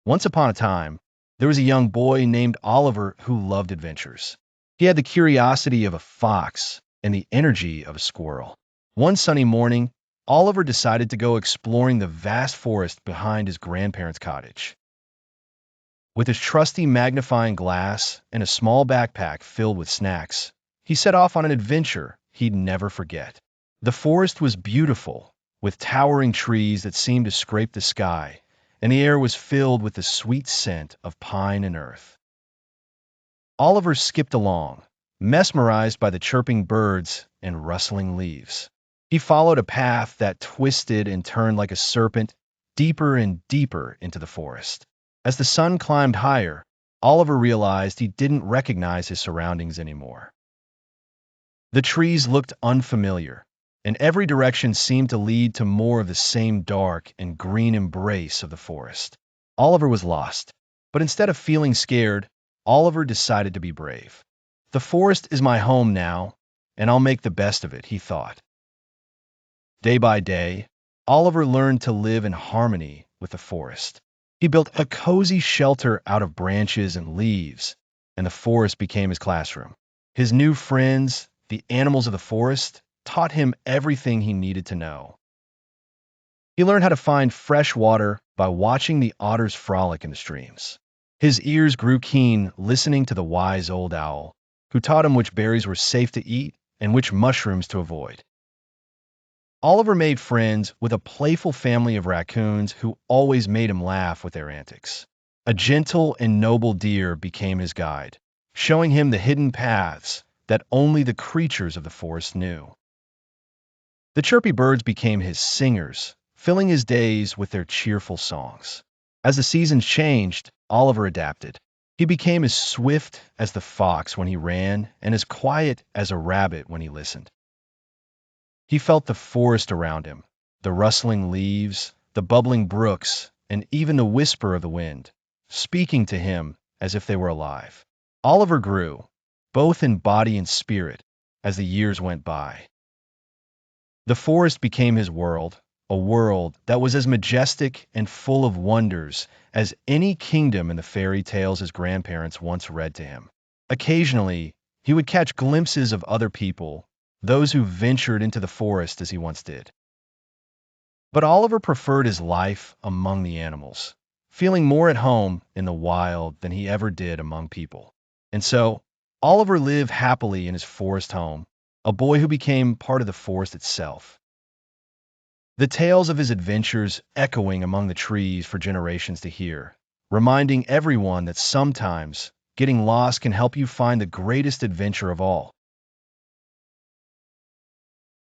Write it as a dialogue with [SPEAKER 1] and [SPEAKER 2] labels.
[SPEAKER 1] Once upon a time, there was a young boy named Oliver who loved adventures. He had the curiosity of a fox and the energy of a squirrel. One sunny morning, Oliver decided to go exploring the vast forest behind his grandparents' cottage. With his trusty magnifying glass and a small backpack filled with snacks, he set off on an adventure he'd never forget. The forest was beautiful, with towering trees that seemed to scrape the sky, and the air was filled with the sweet scent of pine and earth. Oliver skipped along, mesmerized by the chirping birds and rustling leaves. He followed a path that twisted and turned like a serpent, deeper and deeper into the forest. As the sun climbed higher, Oliver realized he didn't recognize his surroundings anymore. The trees looked unfamiliar, and every direction seemed to lead to more of the same dark and green embrace of the forest. Oliver was lost, but instead of feeling scared, Oliver decided to be brave. The forest is my home now, and I'll make the best of it, he thought. Day by day, Oliver learned to live in harmony with the forest. He built a cozy shelter out of branches and leaves, and the forest became his classroom. His new friends, the animals of the forest, taught him everything he needed to know. He learned how to find fresh water by watching the otters frolic in the streams. His ears grew keen listening to the wise old owl, who taught him which berries were safe to eat and which mushrooms to avoid. Oliver made friends with a playful family of raccoons who always made him laugh with their antics. A gentle and noble deer became his guide, showing him the hidden paths that only the creatures of the forest knew. The chirpy birds became his singers, filling his days with their cheerful songs. As the seasons changed, Oliver adapted. He became as swift as the fox when he ran and as quiet as a rabbit when he listened. He felt the forest around him, the rustling leaves, the bubbling brooks, and even the whisper of the wind, speaking to him as if they were alive. Oliver grew, both in body and spirit, as the years went by. The forest became his world, a world that was as majestic and full of wonders as any kingdom in the fairy tales his grandparents once read to him. Occasionally, he would catch glimpses of other people, those who ventured into the forest as he once did. But Oliver preferred his life among the animals, feeling more at home in the wild than he ever did among people. And so, Oliver lived happily in his forest home, a boy who became part of the forest itself. The tales of his adventures echoing among the trees for generations to hear, reminding everyone that sometimes getting lost can help you find the greatest adventure of all,